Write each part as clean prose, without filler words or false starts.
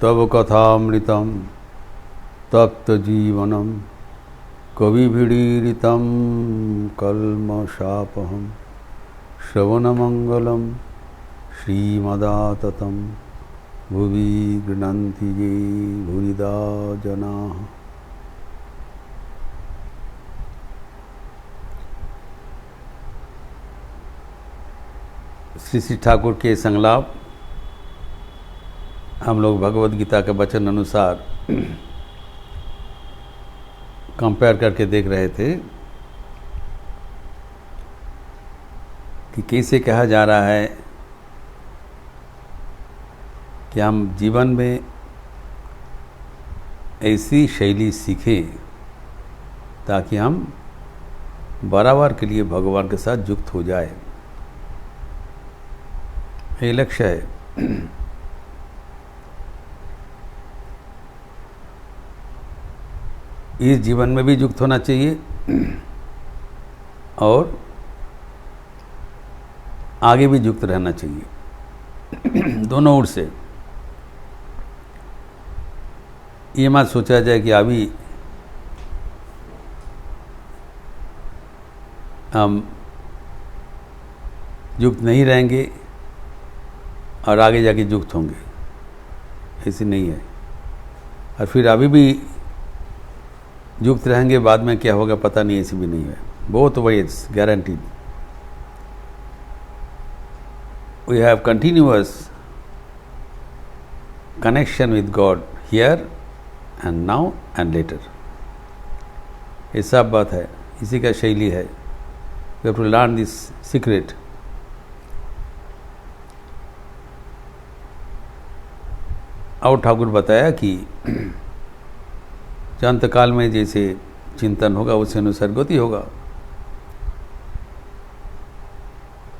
तव कथामृतं तप्तजीवनं कविभिडीरितं कल्मषापहं श्रवणमंगलं श्रीमदाततं भुवि गृह्णन्ति ये भूरिदा जनाः। श्री श्री ठाकुर के संगलाप हम लोग भगवद गीता के वचन अनुसार कंपेयर करके देख रहे थे कि कैसे कहा जा रहा है कि हम जीवन में ऐसी शैली सीखें ताकि हम बराबर के लिए भगवान के साथ युक्त हो जाए। ये लक्ष्य है। इस जीवन में भी युक्त होना चाहिए और आगे भी युक्त रहना चाहिए। दोनों ओर से ये मत सोचा जाए कि अभी हम युक्त नहीं रहेंगे और आगे जाके युक्त होंगे, ऐसी नहीं है। और फिर अभी भी युक्त रहेंगे, बाद में क्या होगा पता नहीं, ऐसी भी नहीं है। Both ways guaranteed. We have continuous connection with God here and now and later. ये सब बात है, इसी का शैली है। We have to learn this secret. और ठाकुर बताया कि अंत काल में जैसे चिंतन होगा उससे अनुसार गति होगा।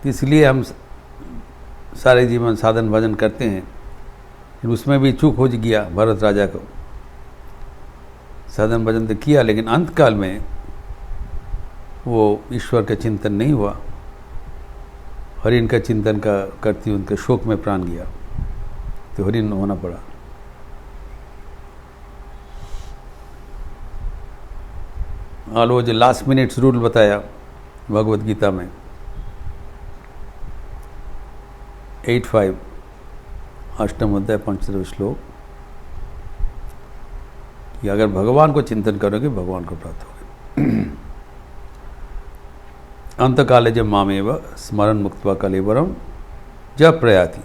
इसलिए हम सारे जीवन साधन भजन करते हैं, फिर उसमें भी चूक हो गया भरत राजा को। साधन भजन तो किया लेकिन अंत काल में वो ईश्वर का चिंतन नहीं हुआ। हरिन का चिंतन का करती उनके शोक में प्राण गया, तो हरिन होना पड़ा। और वो जो लास्ट मिनट्स रूल बताया भगवद गीता में 8.5 अष्टम अध्याय 5वां श्लोक, कि अगर भगवान को चिंतन करोगे भगवान को प्राप्त होगे। अंत काले जब मामेव स्मरण मुक्त्वा कलेवरम जब प्रयाति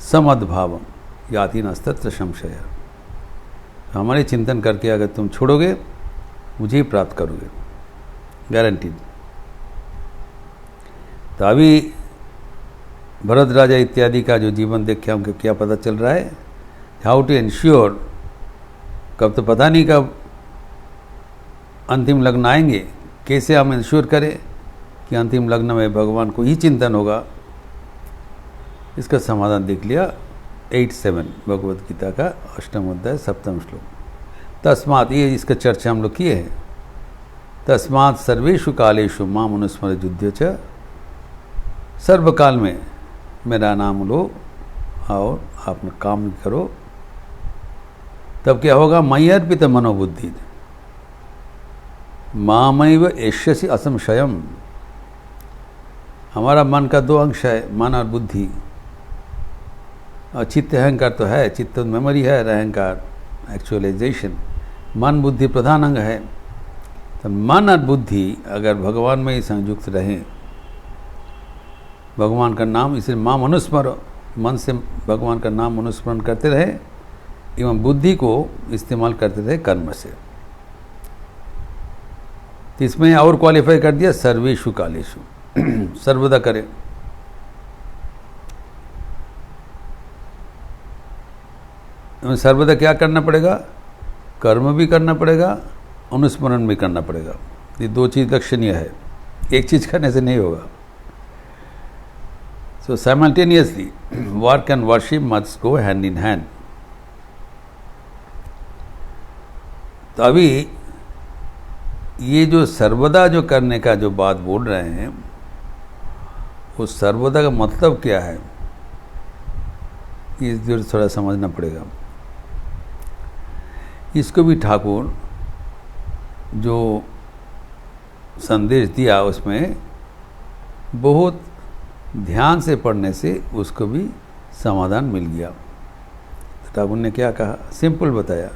समद्भावम याति नस्तत्र संशय। हमारे चिंतन करके अगर तुम छोड़ोगे मुझे ही प्राप्त करोगे, गारंटीड। तो अभी भरत राजा इत्यादि का जो जीवन देख के हमको क्या पता चल रहा है, हाउ टू इंश्योर, कब तो पता नहीं कब अंतिम लग्न आएंगे, कैसे हम इंश्योर करें कि अंतिम लग्न में भगवान को ही चिंतन होगा। इसका समाधान देख लिया 8.7 भगवद गीता का अष्टम अध्याय 7वां श्लोक। तस्मात्, ये इसका चर्चा हम लोग किए हैं। तस्मात् सर्वेषु कालेषु माम अनुस्मर युध्य च, सर्वकाल में मेरा नाम लो और आप काम करो, तब क्या होगा? मयि अर्पित मनोबुद्धि मामैव एष्यसि असंशयम्। हमारा मन का 2 अंश है, मन और बुद्धि। और चित्त अहंकार तो है, चित्त मेमोरी है, अहंकार एक्चुअलाइजेशन। मन बुद्धि प्रधान अंग है। तो मन और बुद्धि अगर भगवान में ही संयुक्त रहें, भगवान का नाम, इसे माम अनुस्मरो, मन से भगवान का नाम अनुस्मरण करते रहे एवं बुद्धि को इस्तेमाल करते रहे कर्म से। तो इसमें और क्वालिफाई कर दिया सर्वेषु कालेषु, सर्वदा करें। सर्वदा क्या करना पड़ेगा? कर्म भी करना पड़ेगा, अनुस्मरण भी करना पड़ेगा। ये 2 चीज़ लक्षणीय है, एक चीज़ करने से नहीं होगा। So simultaneously work and worship must go hand in hand. तो अभी ये जो सर्वदा जो करने का जो बात बोल रहे हैं, वो सर्वदा का मतलब क्या है? इस जो थोड़ा समझना पड़ेगा। इसको भी ठाकुर जो संदेश दिया उसमें बहुत ध्यान से पढ़ने से उसको भी समाधान मिल गया। तो ठाकुर ने क्या कहा, सिंपल बताया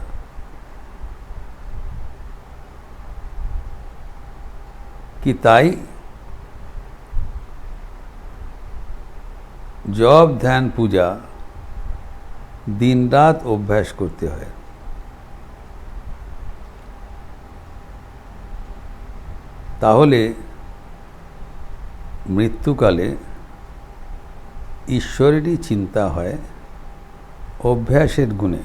कि ताई जप ध्यान पूजा दिन रात अभ्यास करते हैं, তাহলে মৃত্যুকালে ঈশ্বরেরই চিন্তা হয় অভ্যাসের গুণে।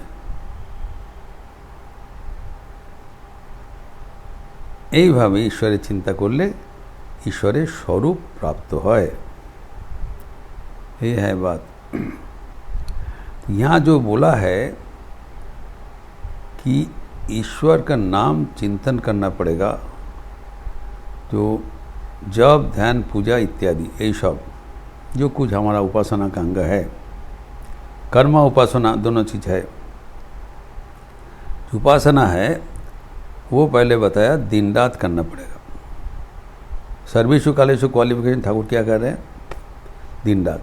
এইভাবে ঈশ্বরের চিন্তা করলে ঈশ্বরের স্বरूप प्राप्त হয়। ये है बात। यहाँ जो बोला है कि ईश्वर का नाम चिंतन करना पड़ेगा, जो जप ध्यान पूजा इत्यादि यही सब जो कुछ हमारा उपासना का अंग है, कर्म उपासना दोनों चीज़ है। उपासना है वो पहले बताया दिन रात करना पड़ेगा। सर्वेषु कालेषु क्वालिफिकेशन ठाकुर क्या कर रहे हैं, दिन रात।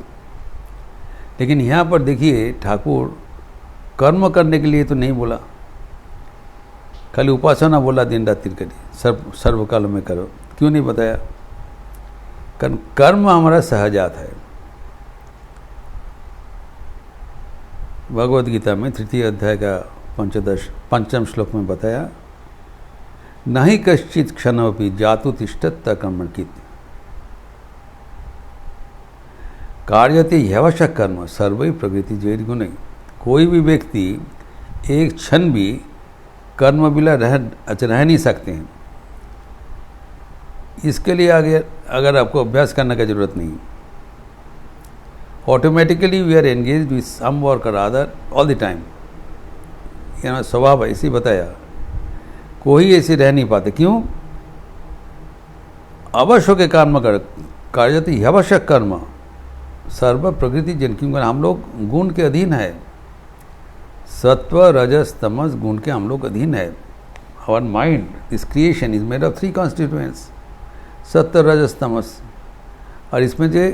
लेकिन यहाँ पर देखिए ठाकुर कर्म करने के लिए तो नहीं बोला, खाली उपासना बोला दिन रात तिरकरी सर्वकाल में करो। क्यों नहीं बताया? कारण कर्म हमारा सहजात है। भगवद गीता में 3 अध्याय का 5 श्लोक में बताया, नहीं कश्चित क्षणमपि जातु तिष्ठत् कर्मणित कार्यते ह्यवश्य कर्म सर्वै प्रकृति जैर गुण। कोई भी व्यक्ति एक क्षण भी कर्म बिना रह नहीं सकते हैं। इसके लिए आगे अगर आपको अभ्यास करने की जरूरत नहीं, automatically we are engaged with some work or other all the time. यह स्वभाव है, इसी बताया। कोई ऐसे रह नहीं पाते। क्यों? अवश्य के कर्म कर कार्यते ह्यवश्य कर्म सर्व प्रकृति जन। क्योंकि हम लोग गुण के अधीन है, सत्व रजस तमस गुण के हम लोग अधीन है। Our mind this creation is made of 3 constituents, sattva rajas tamas. और इसमें जो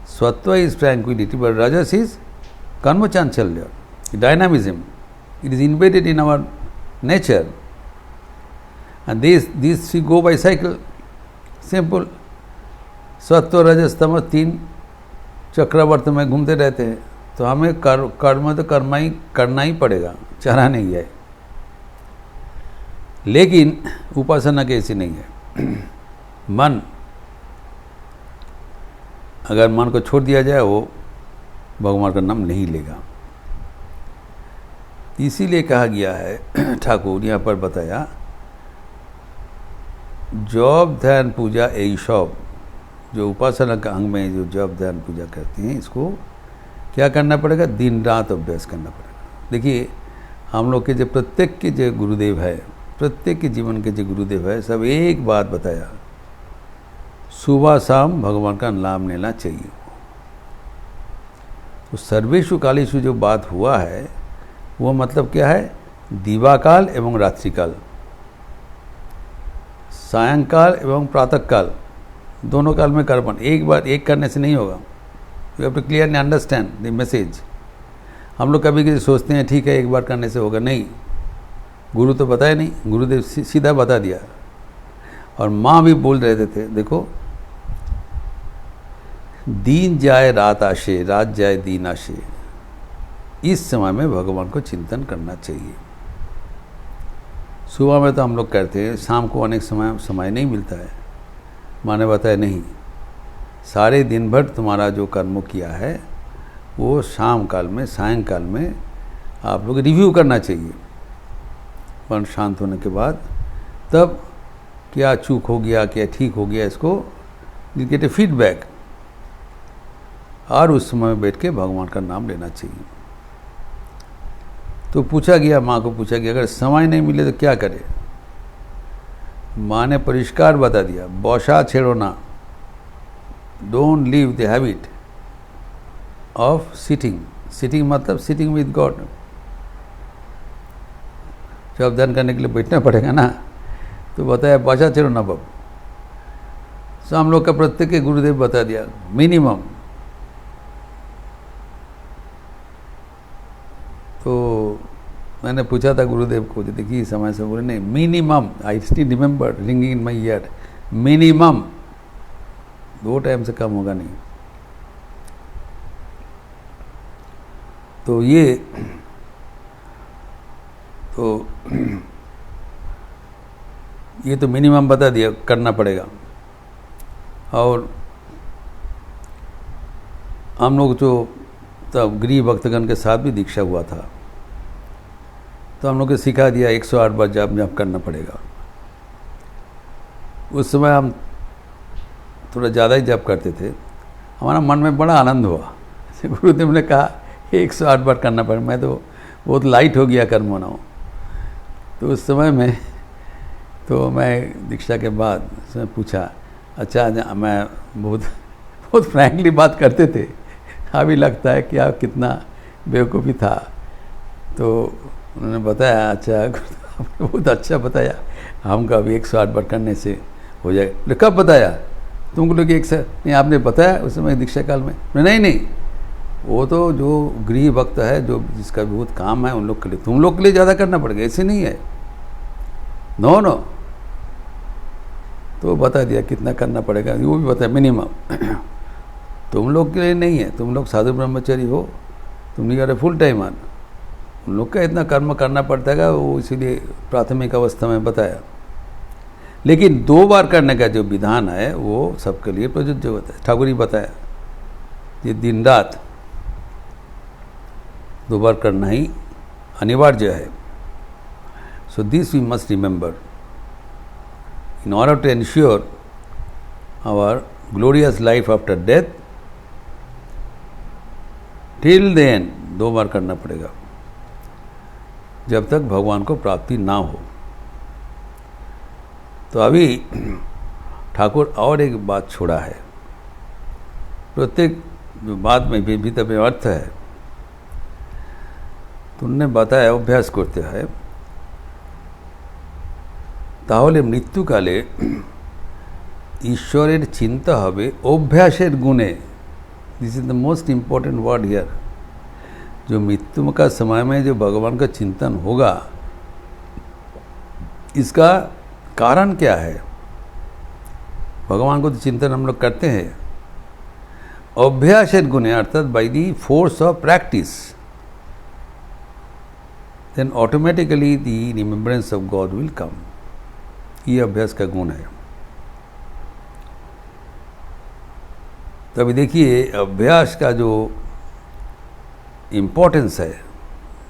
sattva is tranquillity, but rajas is karma चांचल्य, dynamism. It is invaded in our nature and this we go by cycle. Simple, sattva rajas तमस 3 चक्रवर्त में घूमते रहते हैं। तो हमें कर्म तो करना ही पड़ेगा, चारा नहीं है। लेकिन उपासना कैसी नहीं है। मन, अगर मन को छोड़ दिया जाए वो भगवान का नाम नहीं लेगा। इसीलिए कहा गया है, ठाकुर यहाँ पर बताया, जप ध्यान पूजा यही सब जो उपासना का अंग में जो जप ध्यान पूजा करते हैं, इसको क्या करना पड़ेगा, दिन रात अभ्यास करना पड़ेगा। देखिए हम लोग के जो प्रत्येक के जो गुरुदेव है, प्रत्येक के जीवन के जो गुरुदेव है, सब एक बात बताया, सुबह शाम भगवान का नाम लेना चाहिए। तो सर्वेषु कालेषु जो बात हुआ है वो मतलब क्या है, दिवाकाल एवं रात्रिकाल, सायंकाल एवं प्रातःकाल, दोनों काल में कर्मण। एक बार एक करने से नहीं होगा। You have to clearly understand the message. हम लोग कभी कभी सोचते हैं ठीक है एक बार करने से होगा, नहीं। गुरु तो बताया नहीं, गुरुदेव सीधा बता दिया। और माँ भी बोल रहे थे, देखो दिन जाए रात आशे, रात जाए दिन आशे। इस समय में भगवान को चिंतन करना चाहिए। सुबह में तो हम लोग करते हैं, शाम को अनेक समय नहीं मिलता है। माने बताया नहीं, सारे दिन भर तुम्हारा जो कर्म किया है वो शाम काल में, सायंकाल में आप लोग रिव्यू करना चाहिए। मन शांत होने के बाद तब क्या चूक हो गया, क्या ठीक हो गया, इसको गेट ए फीडबैक। और उस समय बैठ के भगवान का नाम लेना चाहिए। तो पूछा गया, माँ को पूछा गया अगर समय नहीं मिले तो क्या करे। माँ ने परिष्कार बता दिया, बौशा छेड़ो ना, don't leave the habit of sitting sitting मतलब सिटिंग विद गॉड। जब ध्यान करने के लिए बैठना पड़ेगा ना, तो बताया बाजा चलो ना बाबू। सो हम लोग का प्रत्येक गुरुदेव बता दिया मिनिमम। तो मैंने पूछा था गुरुदेव को, देखिए समय से बोले नहीं minimum, I still remember ringing in my year, minimum 2 time से कम होगा नहीं। तो ये तो मिनिमम बता दिया करना पड़ेगा। और हम लोग जो तब गृह भक्तगण के साथ भी दीक्षा हुआ था, तो हम लोग को सिखा दिया 108 बार जप करना पड़ेगा। उस समय हम थोड़ा ज़्यादा ही जप करते थे, हमारा मन में बड़ा आनंद हुआ। गुरुदेव ने कहा 108 बार करना पड़ेगा, मैं तो बहुत लाइट हो गया कर्म बनाऊँ। तो उस समय में तो मैं दीक्षा के बाद उसमें पूछा, अच्छा मैं बहुत फ्रैंकली बात करते थे, अभी लगता है कि आप कितना बेवकूफ़ी था। तो उन्होंने बताया अच्छा आपने बहुत अच्छा बताया, हमको अभी 108 बार करने से हो जाएगा। बोले कब बताया तुमको लोग? एक से नहीं आपने बताया उस समय दीक्षा काल में? नहीं, वो तो जो गृह भक्त है, जो जिसका बहुत काम है उन लोग के लिए, तुम लोग के लिए ज़्यादा करना पड़ेगा, ऐसे नहीं है। नो तो बता दिया कितना करना पड़ेगा, वो भी बताया मिनिमम। तुम लोग के लिए नहीं है, तुम लोग साधु ब्रह्मचारी हो, तुम नहीं कर फुल टाइमर, उन लोग का इतना कर्म करना पड़ता है, वो इसीलिए प्राथमिक अवस्था में बताया। लेकिन 2 बार करने का जो विधान है वो सबके लिए प्रযোज्य होता है। ठाकुर जी बताया ये दिन रात 2 बार करना ही अनिवार्य है। So this we must remember in order to ensure our glorious life after death, till the end 2 बार करना पड़ेगा, जब तक भगवान को प्राप्ति ना हो। तो अभी ठाकुर और एक बात छोड़ा है, प्रत्येक बात में भीतर में अर्थ है। तो उन्होंने बताया अभ्यास करते हैं, তাহলে মৃত্যুকালে ঈশ্বরের চিন্তা হবে অভ্যাসের গুণে। This is the most important word here. जो मृत्यु का समय में जो भगवान का चिंतन होगा, इसका कारण क्या है? भगवान को तो चिंतन हम लोग करते हैं अभ्यासेर गुणे, अर्थात by the force of practice, then automatically the remembrance of God will come. ये अभ्यास का गुण है। तो अभी देखिए अभ्यास का जो इम्पोर्टेंस है,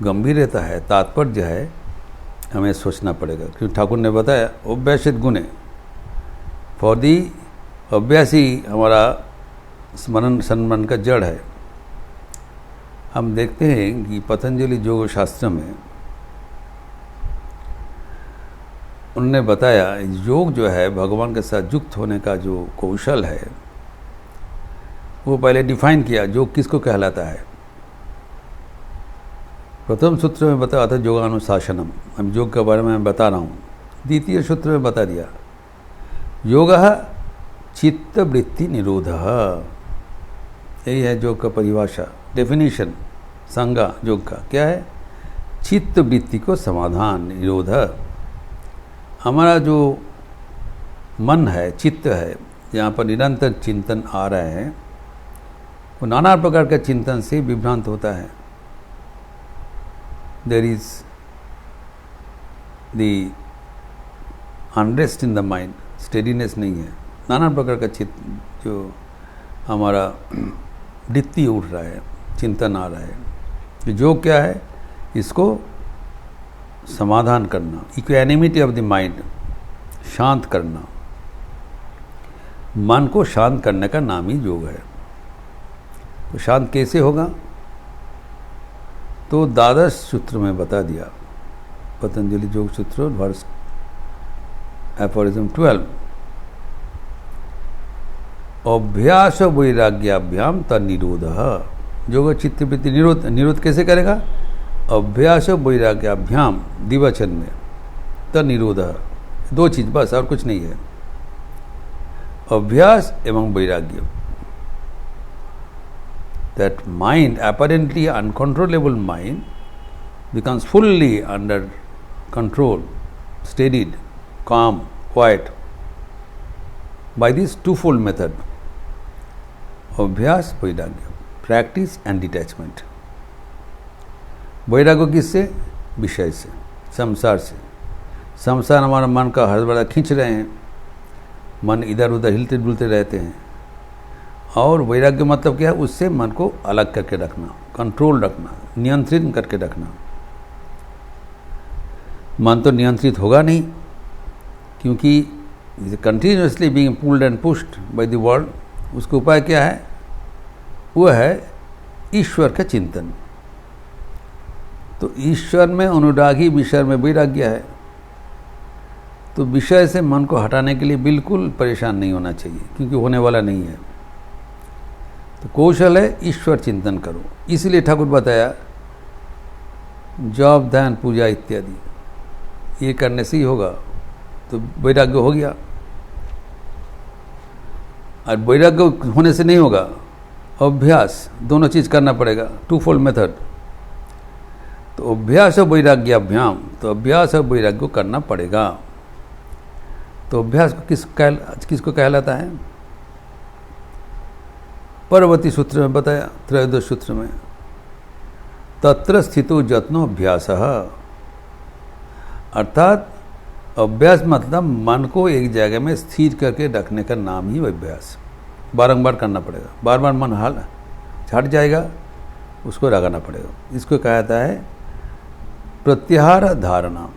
गंभीरता है, तात्पर्य है, हमें सोचना पड़ेगा। क्योंकि ठाकुर ने बताया अभ्यासित गुणे, फॉर दी अभ्यास ही हमारा स्मरण सन्मरण का जड़ है। हम देखते हैं कि पतंजलि योग शास्त्र में उन्होंने बताया योग जो है भगवान के साथ युक्त होने का जो कौशल है, वो पहले डिफाइन किया योग किसको कहलाता है। प्रथम सूत्र में बताया था योगानुशासनम, हम योग के बारे में मैं बता रहा हूँ। द्वितीय सूत्र में बता दिया योग चित्त वृत्ति निरोध, यही है योग का परिभाषा, डेफिनेशन संज्ञा योग का क्या है? चित्त वृत्ति को समाधान, निरोध। हमारा जो मन है, चित्त है, यहाँ पर निरंतर चिंतन आ रहे हैं, वो नाना प्रकार के चिंतन से विभ्रांत होता है। There is the unrest in the mind, steadiness नहीं है, नाना प्रकार का चित्त जो हमारा वृत्ति उठ रहा है, चिंतन आ रहा है। जो क्या है, इसको समाधान करना, इक्वेनिमिटी ऑफ द माइंड, शांत करना, मन को शांत करने का नाम ही योग है। तो शांत कैसे होगा? तो द्वादश सूत्र में बता दिया, पतंजलि योग सूत्र वर्ष एफोरिज्म 12, अभ्यास वैराग्याभ्याम तन्निरोध। जोग चित्त वृत्ति निरोध, निरोध कैसे करेगा? अभ्यास वैराग्याभ्याम द्विवचन में त निरोध, दो चीज बस, और कुछ नहीं है। अभ्यास एवं वैराग्य। That mind, apparently uncontrollable mind, becomes fully under control, steadied, calm, quiet by this twofold method: अभ्यास वैराग्य, practice and detachment. वैराग्य किससे? विषय से, संसार से। संसार हमारा मन का हर बड़ा खींच रहे हैं, मन इधर उधर हिलते डुलते रहते हैं। और वैराग्य मतलब क्या है? उससे मन को अलग करके रखना, कंट्रोल रखना, नियंत्रित करके रखना। मन तो नियंत्रित होगा नहीं, क्योंकि continuously being pulled and pushed by the world. उसका उपाय क्या है? वो है ईश्वर का चिंतन। तो ईश्वर में अनुरागी, विषय में वैराग्य है। तो विषय से मन को हटाने के लिए बिल्कुल परेशान नहीं होना चाहिए, क्योंकि होने वाला नहीं है। तो कौशल है ईश्वर चिंतन करो। इसलिए ठाकुर बताया जप, ध्यान, पूजा इत्यादि, ये करने से ही होगा। तो वैराग्य हो गया। और वैराग्य होने से नहीं होगा, अभ्यास, दोनों चीज करना पड़ेगा, टूफोल्ड मेथड। तो अभ्यास और वैराग्याभ्याम, तो अभ्यास और वैराग्य करना पड़ेगा। तो अभ्यास को किसको कहलाता है? परवर्ती सूत्र में बताया, त्रयोदश सूत्र में, तत्र स्थितो जत्नो अभ्यास। अर्थात अभ्यास मतलब मन को एक जगह में स्थिर करके रखने का नाम ही अभ्यास। बारंबार करना पड़ेगा, बार बार मन हाल छट जाएगा, उसको लगाना पड़ेगा। इसको कहा जाता है प्रत्याहार धारणा।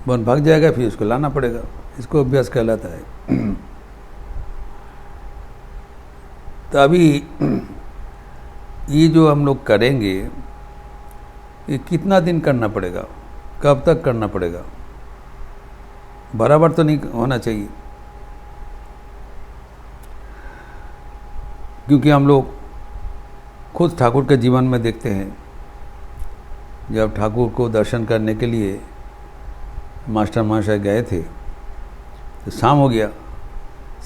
मन भाग जाएगा, फिर उसको लाना पड़ेगा, इसको अभ्यास कहलाता है। तो अभी ये जो हम लोग करेंगे, ये कितना दिन करना पड़ेगा, कब तक करना पड़ेगा? बराबर तो नहीं होना चाहिए, क्योंकि हम लोग खुद ठाकुर के जीवन में देखते हैं। जब ठाकुर को दर्शन करने के लिए मास्टर महाशय गए थे, तो शाम हो गया,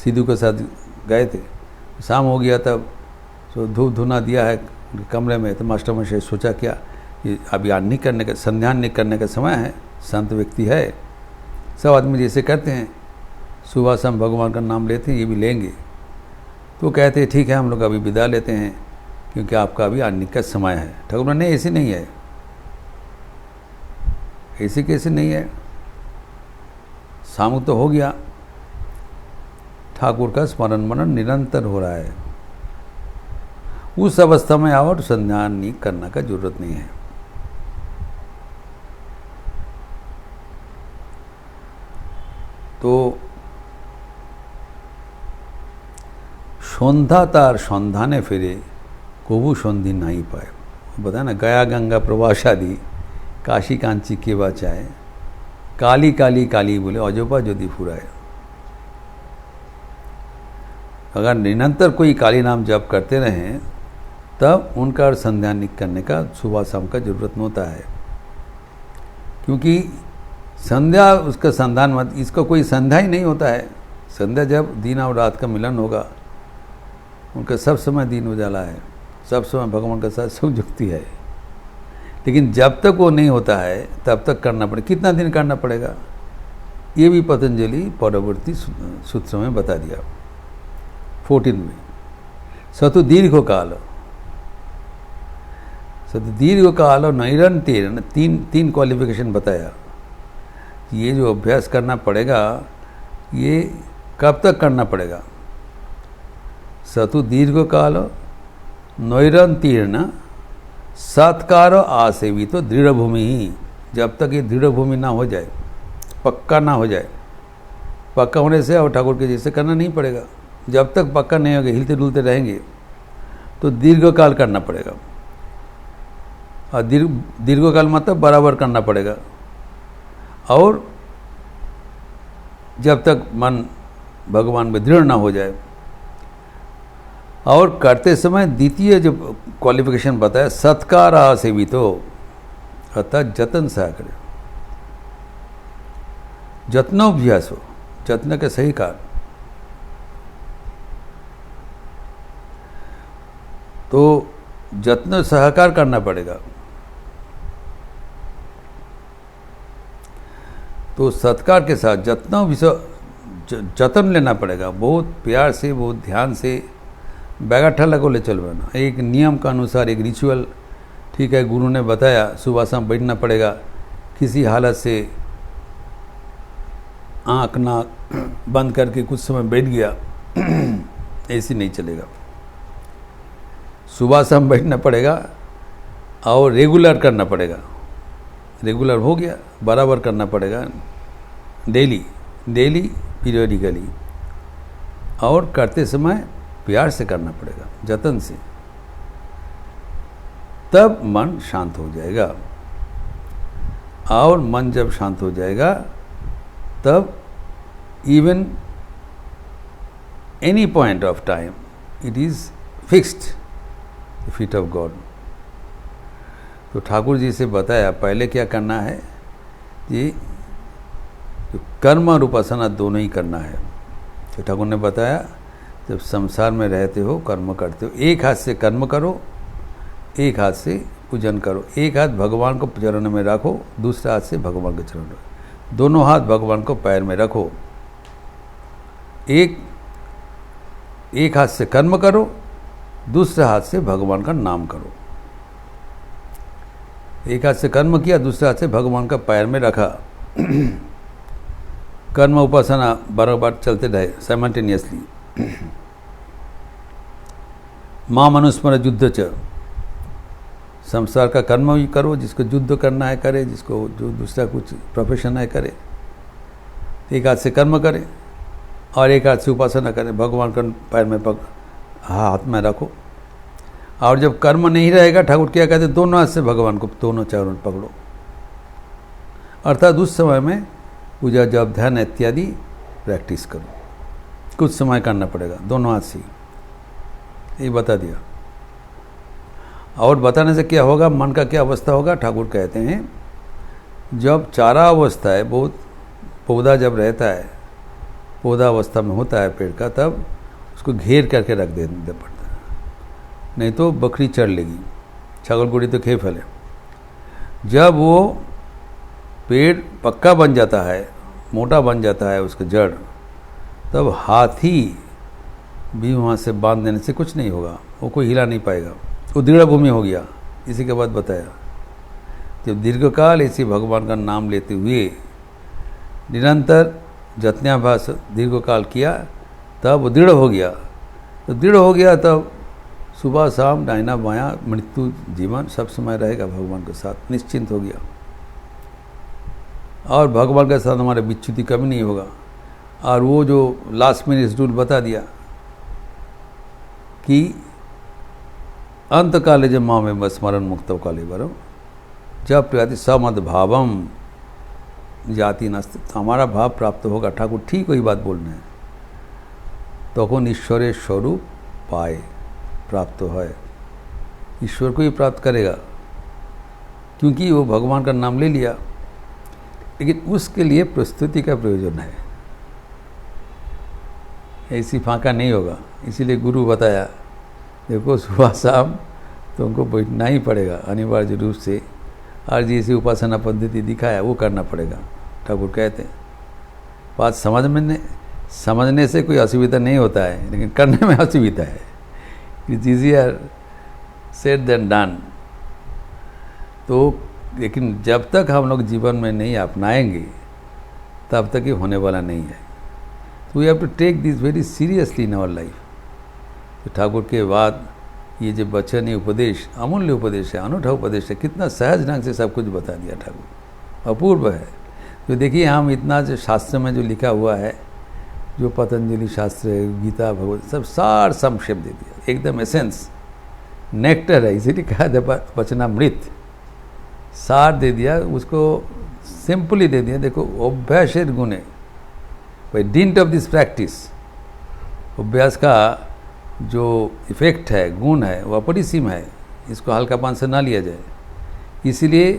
सिद्धू के साथ गए थे, शाम हो गया, तब तो धूप धुना दिया है कमरे में। तो मास्टर महाशय सोचा क्या, ये अभी नहीं करने का, संध्यान नहीं करने का समय है, संत व्यक्ति है, सब आदमी जैसे करते हैं, सुबह शाम भगवान का नाम लेते हैं, ये भी लेंगे। तो कहते हैं ठीक है, हम लोग अभी विदा लेते हैं, क्योंकि आपका अभी आने का समय है। ठाकुर ने ऐसे नहीं है, ऐसे कैसे नहीं है, शाम तो हो गया, ठाकुर का स्मरण मनन निरंतर हो रहा है। उस अवस्था में और संध्यान नहीं करना का जरूरत नहीं है। तो সন্ধ্যা তার সন্ধানে ফিরে কবু সন্ধি নাই পায়। बताया ना, गया गंगा प्रवासादि काशी कांची के बचाए, काली काली काली बोले अजोपा यदि फुराए। अगर निरंतर कोई काली नाम जप करते रहें, तब उनका संध्यान करने का सुबह शाम का जरूरत नहीं होता है, क्योंकि संध्या उसका संधान मत, इसका कोई संध्या ही नहीं होता है। संध्या जब दिन और रात का मिलन होगा, उनका सब समय दिन उजाला है, सब समय भगवान के साथ सुख जुक्ति है। लेकिन जब तक वो नहीं होता है, तब तक करना पड़ेगा। कितना दिन करना पड़ेगा, ये भी पतंजलि परवर्ती सूत्र में बता दिया, 14 में। सतु दीर्घ काल, सतु दीर्घ काल और निरंतर, तीन क्वालिफिकेशन बताया। ये जो अभ्यास करना पड़ेगा, ये कब तक करना पड़ेगा? सतु दीर्घ काल नैरंतीर्ण सत्कार आसेवित तो दृढ़ भूमि ही। जब तक ये दृढ़ भूमि ना हो जाए, पक्का ना हो जाए, पक्का होने से और ठाकुर के जैसे करना नहीं पड़ेगा। जब तक पक्का नहीं होगा, हिलते डुलते रहेंगे, तो दीर्घ काल करना पड़ेगा। और दीर्घ काल मतलब बराबर करना पड़ेगा। और जब तक मन भगवान में दृढ़ ना हो जाए, और करते समय द्वितीय जो क्वालिफिकेशन बताया सत्कार सेवितो, अर्थात जतन सहकार, जत्नोभ्यास हो, जत्न के सही कारण। तो जत्न सहकार करना पड़ेगा। तो सत्कार के साथ जतन लेना पड़ेगा, बहुत प्यार से, बहुत ध्यान से, बैगाठा लगो ले चलवाना, एक नियम का अनुसार, एक रिचुअल। ठीक है, गुरु ने बताया सुबह शाम बैठना पड़ेगा, किसी हालत से आँख नाक बंद करके कुछ समय बैठ गया ऐसे नहीं चलेगा। सुबह शाम बैठना पड़ेगा और रेगुलर करना पड़ेगा। रेगुलर हो गया, बराबर करना पड़ेगा, डेली पीरियडिकली, और करते समय प्यार से करना पड़ेगा, जतन से, तब मन शांत हो जाएगा। और मन जब शांत हो जाएगा तब even any point of time it is fixed the feet of God. तो ठाकुर जी से बताया पहले क्या करना है, ये कर्म और उपासना दोनों ही करना है। तो ठाकुर ने बताया जब संसार में रहते हो, कर्म करते हो, एक हाथ से कर्म करो, एक हाथ से पूजन करो। एक हाथ भगवान को चरण में रखो, दूसरा हाथ से भगवान के चरण में, दोनों हाथ भगवान को पैर में रखो। एक हाथ से कर्म करो, दूसरे हाथ से भगवान का नाम करो। एक हाथ से कर्म किया, दूसरे हाथ से भगवान का पैर में रखा। कर्म उपासना बराबर चलते रहे साइमल्टेनियसली। मां मनुस्मर युद्ध च, संसार का कर्म भी करो, जिसको युद्ध करना है करे, जिसको जो दूसरा कुछ प्रोफेशन है करे। एक हाथ से कर्म करे और एक हाथ से उपासना करे, भगवान का पैर में हाथ में रखो। और जब कर्म नहीं रहेगा, ठाकुर क्या कहते, दोनों हाथ से भगवान को दोनों चरण पकड़ो। अर्थात उस समय में पूजा जप ध्यान इत्यादि प्रैक्टिस करो, कुछ समय करना पड़ेगा दोनों हाथ से। ये बता दिया। और बताने से क्या होगा, मन का क्या अवस्था होगा, ठाकुर कहते हैं जब चारा अवस्था है, बहुत पौधा जब रहता है, पौधा अवस्था में होता है पेड़ का, तब उसको घेर करके रख देना पड़ता है, नहीं तो बकरी चढ़ लेगी, छगल गुड़ी तो खेप फैले। जब वो पेड़ पक्का बन जाता है, मोटा बन जाता है उसका जड़, तब हाथी भी वहाँ से बांध देने से कुछ नहीं होगा, वो कोई हिला नहीं पाएगा, वो दृढ़ भूमि हो गया। इसी के बाद बताया जब दीर्घकाल इसी भगवान का नाम लेते हुए निरंतर जत्न्याभास दीर्घकाल किया, तब वो दृढ़ हो गया। तो दृढ़ हो गया तब सुबह शाम दाहिना बायां मृत्यु जीवन सब समय रहेगा भगवान के साथ, निश्चिंत हो गया। और भगवान के साथ हमारे विच्युति कभी नहीं होगा। और वो जो लास्ट में इस रूल बता दिया कि अंत काले जब माँ में स्मरण मुक्त काले बरम जब प्रयाति समद भावम जाति नास्ति, हमारा भाव प्राप्त होगा। ठाकुर ठीक वही बात बोल रहे हैं। तখন ईश्वरेर स्वरूप पाए प्राप्त है, ईश्वर को ही प्राप्त करेगा, क्योंकि वो भगवान का नाम ले लिया। लेकिन उसके लिए प्रस्तुति का प्रयोजन है, ऐसी फांका नहीं होगा। इसीलिए गुरु बताया देखो सुबह शाम तुमको बैठना ही पड़ेगा अनिवार्य रूप से, और जैसी उपासना पद्धति दिखाया वो करना पड़ेगा। ठाकुर कहते हैं बात समझने से कोई असुविधा नहीं होता है, लेकिन करने में असुविधा है। It's easier said than done. तो लेकिन जब तक हम लोग जीवन में नहीं अपनाएंगे तब तक ये होने वाला नहीं है। तो we have to take this very seriously in our life. तो ठाकुर के बाद ये जो वचन है, उपदेश, अमूल्य उपदेश है, अनूठा उपदेश है, कितना सहज ढंग से सब कुछ बता दिया ठाकुर, अपूर्व है। तो देखिए हम इतना जो शास्त्र में जो लिखा हुआ है, जो पतंजलि शास्त्र है, गीता, भगवत, सब सार संक्षेप दे दिया, एकदम एसेंस, नेक्टर है, इसीलिए कहा था वचनामृत, सार दे दिया, उसको सिंपली दे दिया। देखो अभ्यासेर गुणे, by dint of this practice, अभ्यास का जो इफ़ेक्ट है, गुण है, वो अपरिसीम है, इसको हल्कापन से ना लिया जाए। इसीलिए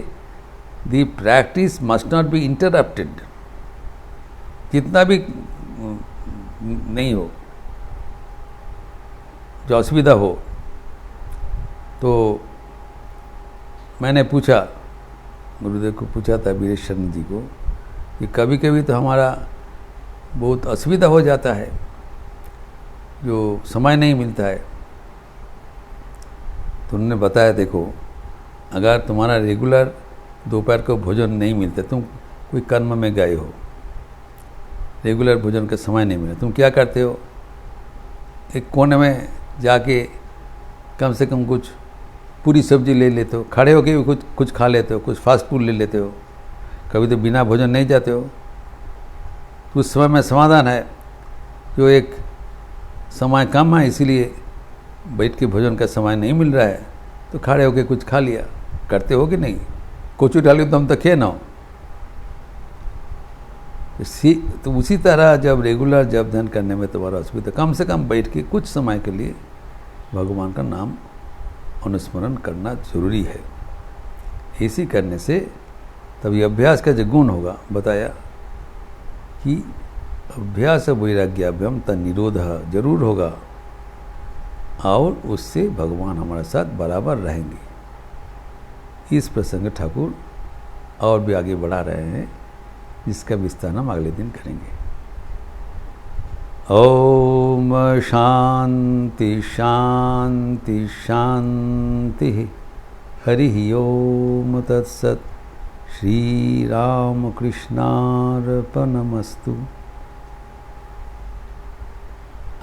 the practice must not be interrupted, जितना भी नहीं हो, जो असुविधा हो। तो मैंने पूछा, गुरुदेव को पूछा था, वीरेश शरण जी को, कि कभी कभी तो हमारा बहुत असुविधा हो जाता है, जो समय नहीं मिलता है। तो उन्होंने बताया, देखो अगर तुम्हारा रेगुलर दोपहर को भोजन नहीं मिलता, तुम कोई कर्म में गए हो, रेगुलर भोजन का समय नहीं मिला, तुम क्या करते हो? एक कोने में जाके कम से कम कुछ पूरी सब्जी ले लेते हो, खड़े होके भी कुछ खा लेते हो, कुछ फास्ट फूड ले लेते हो, कभी तो बिना भोजन नहीं जाते हो। तो उस समय में समाधान है, जो एक समय कम है, इसीलिए बैठ के भोजन का समय नहीं मिल रहा है, तो खड़े होके कुछ खा लिया। करते हो कि नहीं? कोचू डाली तो हम तो खे ना हो। तो उसी तरह जब रेगुलर जब ध्यान करने में तुम्हारा असुविधा, कम से कम बैठ के कुछ समय के लिए भगवान का नाम अनुस्मरण करना जरूरी है। ऐसी करने से तभी अभ्यास का जो गुण होगा, बताया कि अभ्यास वैराग्याभ्यम तन्निरोध जरूर होगा, और उससे भगवान हमारे साथ बराबर रहेंगे। इस प्रसंग ठाकुर और भी आगे बढ़ा रहे हैं, जिसका विस्तार हम अगले दिन करेंगे। ओम शांति शांति शांति। हरि ओम तत्सत। श्री राम कृष्णार्पणमस्तु।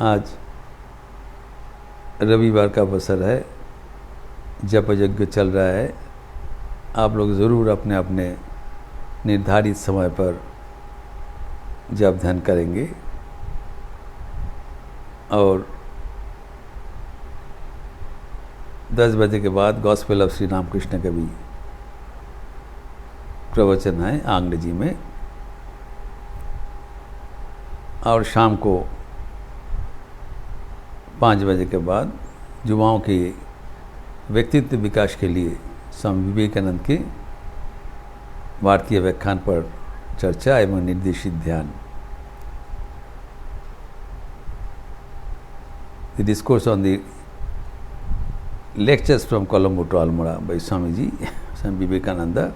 आज रविवार का अवसर है, जप यज्ञ चल रहा है। आप लोग ज़रूर अपने अपने निर्धारित समय पर जप ध्यान करेंगे, और 10 बजे के बाद गॉस्पेल ऑफ श्री रामकृष्ण का भी प्रवचन है अंग्रेजी में, और शाम को 5 बजे के बाद युवाओं के व्यक्तित्व विकास के लिए स्वामी विवेकानंद के भारतीय व्याख्यान पर चर्चा एवं निर्देशित ध्यान। The discourse on the lectures from Colombo to Almora by Swamiji, Swami Vivekananda,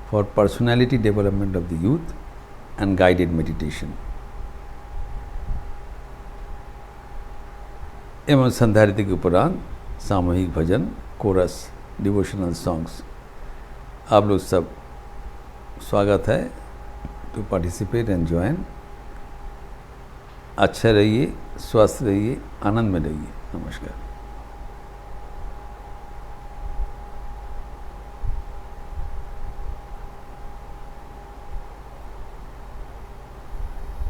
for personality development of the youth and guided meditation. एवं संध्यारती के उपरांत सामूहिक भजन, कोरस, डिवोशनल सॉन्ग्स। आप लोग सब स्वागत है टू पार्टिसिपेट एंड ज्वाइन। अच्छे रहिए, स्वस्थ रहिए, आनंद में रहिए। नमस्कार।